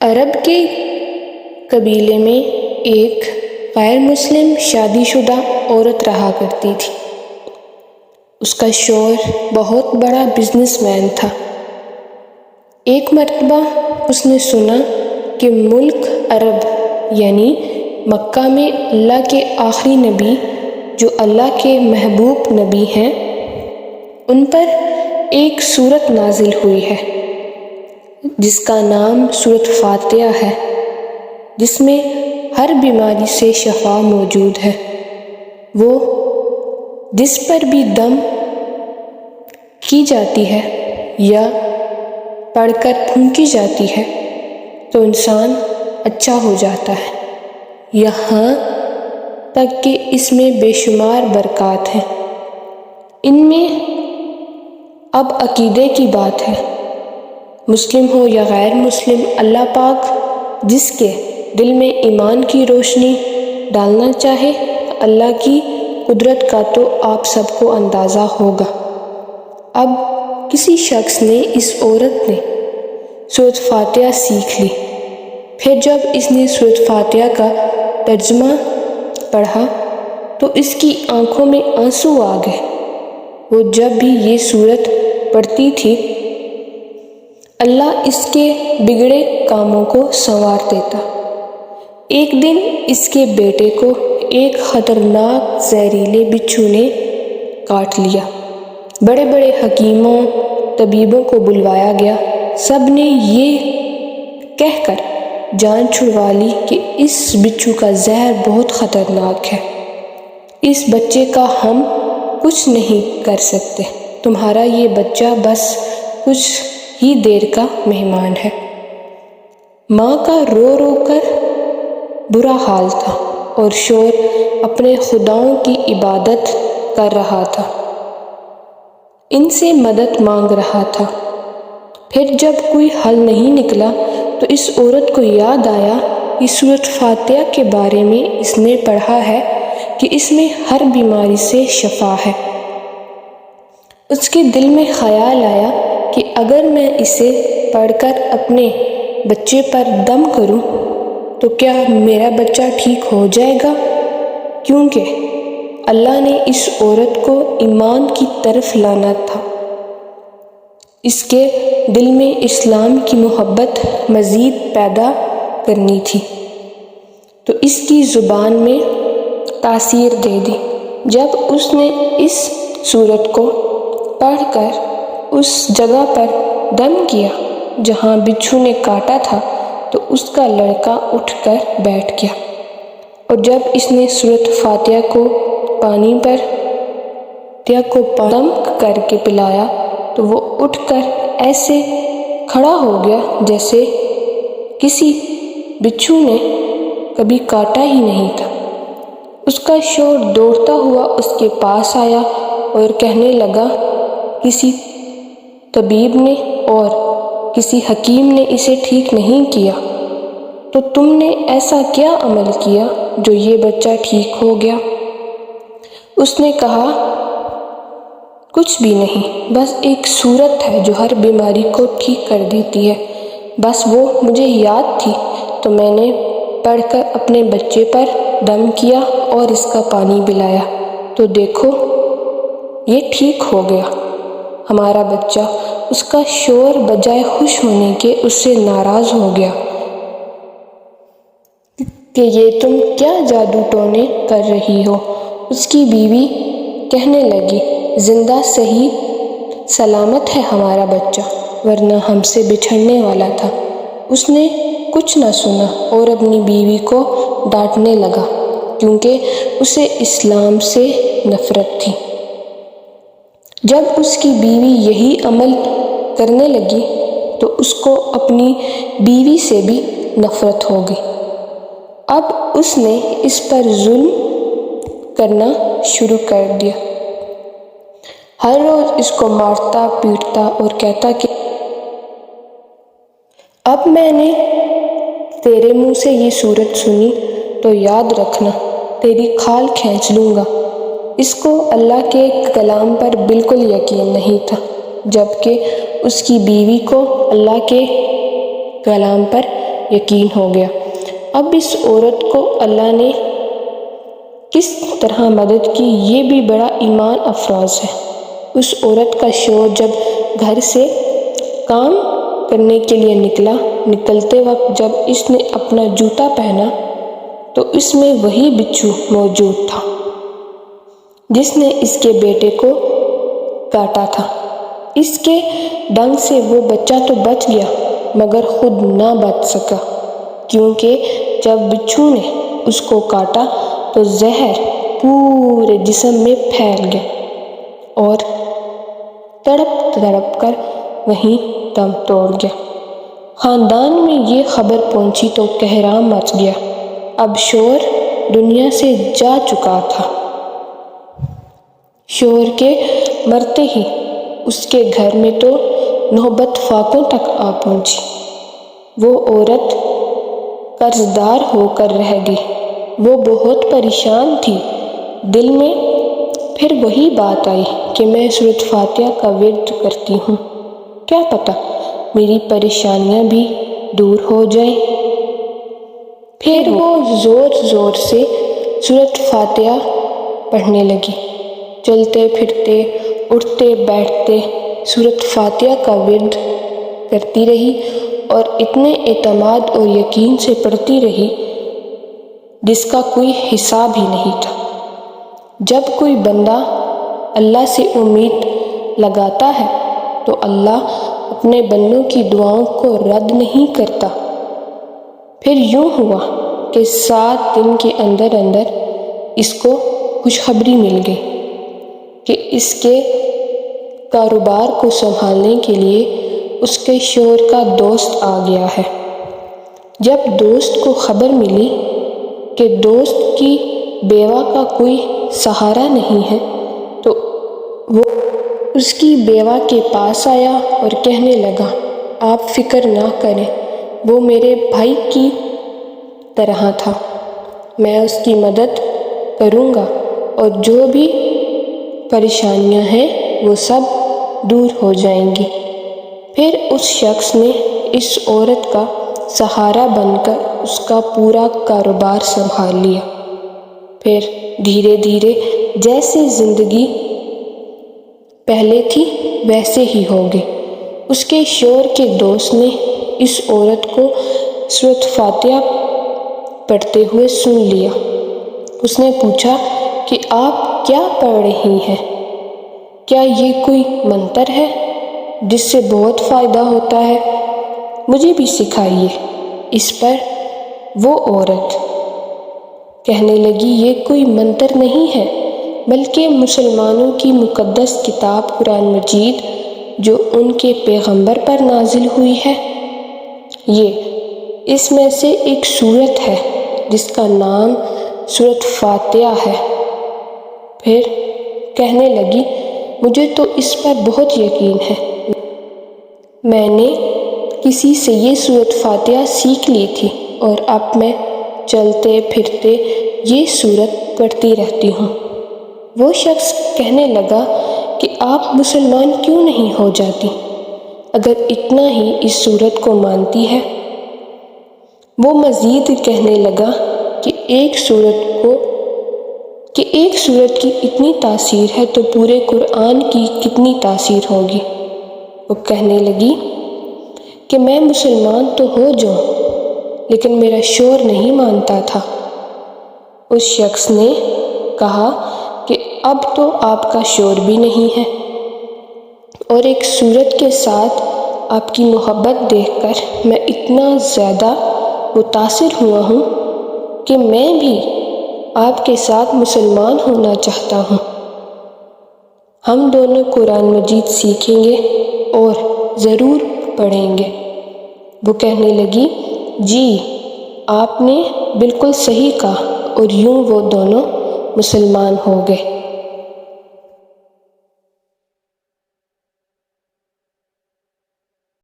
عرب کے قبیلے میں ایک غیر مسلم شادی شدہ عورت رہا کرتی تھی۔ اس کا شوہر بہت بڑا بزنس مین تھا۔ ایک مرتبہ اس نے سنا کہ ملک عرب یعنی مکہ میں اللہ کے آخری نبی جو اللہ کے محبوب نبی ہیں، ان پر ایک سورت نازل ہوئی ہے جس کا نام سورت فاتحہ ہے، جس میں ہر بیماری سے شفا موجود ہے۔ وہ جس پر بھی دم کی جاتی ہے یا پڑھ کر پھونکی جاتی ہے تو انسان اچھا ہو جاتا ہے، یہاں تک کہ اس میں بے شمار برکات ہیں۔ ان میں اب عقیدے کی بات ہے، مسلم ہو یا غیر مسلم، اللہ پاک جس کے دل میں ایمان کی روشنی ڈالنا چاہے، اللہ کی قدرت کا تو آپ سب کو اندازہ ہوگا۔ اب کسی شخص نے، اس عورت نے سورۃ فاتحہ سیکھ لی۔ پھر جب اس نے سورۃ فاتحہ کا ترجمہ پڑھا تو اس کی آنکھوں میں آنسو آ گئے۔ وہ جب بھی یہ سورت پڑھتی تھی، اللہ اس کے بگڑے کاموں کو سنوار دیتا۔ ایک دن اس کے بیٹے کو ایک خطرناک زہریلے بچھو نے کاٹ لیا۔ بڑے بڑے حکیموں، طبیبوں کو بلوایا گیا۔ سب نے یہ کہہ کر جان چھڑوا لی کہ اس بچھو کا زہر بہت خطرناک ہے، اس بچے کا ہم کچھ نہیں کر سکتے، تمہارا یہ بچہ بس کچھ ہی دیر کا مہمان ہے۔ ماں کا رو رو کر برا حال تھا اور شوہر اپنے خداؤں کی عبادت کر رہا تھا، ان سے مدد مانگ رہا تھا۔ پھر جب کوئی حل نہیں نکلا تو اس عورت کو یاد آیا کہ سورۃ فاتحہ کے بارے میں اس نے پڑھا ہے کہ اس میں ہر بیماری سے شفا ہے۔ اس کے دل میں خیال آیا کہ اگر میں اسے پڑھ کر اپنے بچے پر دم کروں تو کیا میرا بچہ ٹھیک ہو جائے گا، کیونکہ اللہ نے اس عورت کو ایمان کی طرف لانا تھا۔ اس کے دل میں اسلام کی محبت مزید پیدا کرنی تھی، تو اس کی زبان میں تاثیر دے دی۔ جب اس نے اس سورت کو پڑھ کر اس جگہ پر دم کیا جہاں بچھو نے کاٹا تھا تو اس کا لڑکا اٹھ کر بیٹھ گیا، اور جب اس نے سورۃ فاتحہ کو پانی پر دم کر کے پلایا تو وہ اٹھ کر ایسے کھڑا ہو گیا جیسے کسی بچھو نے کبھی کاٹا ہی نہیں تھا۔ اس کا شوہر دوڑتا ہوا اس کے پاس آیا اور کہنے لگا، کسی طبیب نے اور کسی حکیم نے اسے ٹھیک نہیں کیا، تو تم نے ایسا کیا عمل کیا جو یہ بچہ ٹھیک ہو گیا؟ اس نے کہا، کچھ بھی نہیں، بس ایک سورت ہے جو ہر بیماری کو ٹھیک کر دیتی ہے، بس وہ مجھے یاد تھی تو میں نے پڑھ کر اپنے بچے پر دم کیا اور اس کا پانی پلایا، تو دیکھو یہ ٹھیک ہو گیا ہمارا بچہ۔ اس کا شوہر بجائے خوش ہونے کے اس سے ناراض ہو گیا کہ یہ تم کیا جادو ٹونے کر رہی ہو۔ اس کی بیوی کہنے لگی، زندہ صحیح سلامت ہے ہمارا بچہ، ورنہ ہم سے بچھڑنے والا تھا۔ اس نے کچھ نہ سنا اور اپنی بیوی کو ڈانٹنے لگا کیونکہ اسے اسلام سے نفرت تھی۔ جب اس کی بیوی یہی عمل کرنے لگی تو اس کو اپنی بیوی سے بھی نفرت ہو گئی۔ اب اس نے اس پر ظلم کرنا شروع کر دیا، ہر روز اس کو مارتا پیٹتا اور کہتا کہ اب میں نے تیرے منہ سے یہ سورت سنی تو یاد رکھنا، تیری کھال کھینچ لوں گا۔ اس کو اللہ کے کلام پر بالکل یقین نہیں تھا، جبکہ اس کی بیوی کو اللہ کے کلام پر یقین ہو گیا۔ اب اس عورت کو اللہ نے کس طرح مدد کی یہ بھی بڑا ایمان افروز ہے۔ اس عورت کا شوہر جب گھر سے کام کرنے کے لیے نکلتے وقت جب اس نے اپنا جوتا پہنا تو اس میں وہی بچھو موجود تھا جس نے اس کے بیٹے کو کاٹا تھا۔ اس کے ڈنگ سے وہ بچہ تو بچ گیا مگر خود نہ بچ سکا، کیونکہ جب بچھو نے اس کو کاٹا تو زہر پورے جسم میں پھیل گیا اور تڑپ تڑپ کر وہیں دم توڑ گیا۔ خاندان میں یہ خبر پہنچی تو کہرام مچ گیا۔ اب شوہر دنیا سے جا چکا تھا۔ شوہر کے مرتے ہی اس کے گھر میں تو نوبت فاقوں تک آ پہنچی۔ وہ عورت قرضدار ہو کر رہ گئی۔ وہ بہت پریشان تھی۔ دل میں پھر وہی بات آئی کہ میں سورۃ فاتحہ کا ورد کرتی ہوں، کیا پتہ میری پریشانیاں بھی دور ہو جائیں۔ پھر وہ زور زور سے سورۃ فاتحہ پڑھنے لگی۔ چلتے پھرتے اٹھتے بیٹھتے سورۃ فاتحہ کا ورد کرتی رہی اور اتنے اعتماد اور یقین سے پڑھتی رہی جس کا کوئی حساب ہی نہیں تھا۔ جب کوئی بندہ اللہ سے امید لگاتا ہے تو اللہ اپنے بندوں کی دعاؤں کو رد نہیں کرتا۔ پھر یوں ہوا کہ 7 دن کے اندر اس کو خوشخبری مل گئی کہ اس کے کاروبار کو سنبھالنے کے لیے اس کے شوہر کا دوست آ گیا ہے۔ جب دوست کو خبر ملی کہ دوست کی بیوہ کا کوئی سہارا نہیں ہے تو وہ اس کی بیوہ کے پاس آیا اور کہنے لگا، آپ فکر نہ کریں، وہ میرے بھائی کی طرح تھا، میں اس کی مدد کروں گا اور جو بھی پریشانیاں ہیں وہ سب دور ہو جائیں گی۔ پھر اس شخص نے اس عورت کا سہارا بن کر اس کا پورا کاروبار سنبھال لیا۔ پھر دھیرے دھیرے جیسے زندگی پہلے تھی ویسے ہی ہو گئی۔ اس کے شوہر کے دوست نے اس عورت کو سورۃ فاتحہ پڑھتے ہوئے سن لیا۔ اس نے پوچھا کہ آپ کیا پڑھ رہی ہیں؟ کیا یہ کوئی منتر ہے جس سے بہت فائدہ ہوتا ہے؟ مجھے بھی سکھائیے۔ اس پر وہ عورت کہنے لگی، یہ کوئی منتر نہیں ہے بلکہ مسلمانوں کی مقدس کتاب قرآن مجید جو ان کے پیغمبر پر نازل ہوئی ہے، یہ اس میں سے ایک سورت ہے جس کا نام سورۃ فاتحہ ہے۔ پھر کہنے لگی، مجھے تو اس پر بہت یقین ہے، میں نے کسی سے یہ سورۃ فاتحہ سیکھ لی تھی اور اب میں چلتے پھرتے یہ سورت پڑھتی رہتی ہوں۔ وہ شخص کہنے لگا کہ آپ مسلمان کیوں نہیں ہو جاتی اگر اتنا ہی اس سورت کو مانتی ہے؟ وہ مزید کہنے لگا کہ ایک سورت کی اتنی تاثیر ہے تو پورے قرآن کی کتنی تاثیر ہوگی۔ وہ کہنے لگی کہ میں مسلمان تو ہو جاؤں لیکن میرا شوہر نہیں مانتا تھا۔ اس شخص نے کہا کہ اب تو آپ کا شوہر بھی نہیں ہے اور ایک سورت کے ساتھ آپ کی محبت دیکھ کر میں اتنا زیادہ متاثر ہوا ہوں کہ میں بھی آپ کے ساتھ مسلمان ہونا چاہتا ہوں۔ ہم دونوں قرآن مجید سیکھیں گے اور ضرور پڑھیں گے۔ وہ کہنے لگی، جی آپ نے بالکل صحیح کہا، اور یوں وہ دونوں مسلمان ہو گئے۔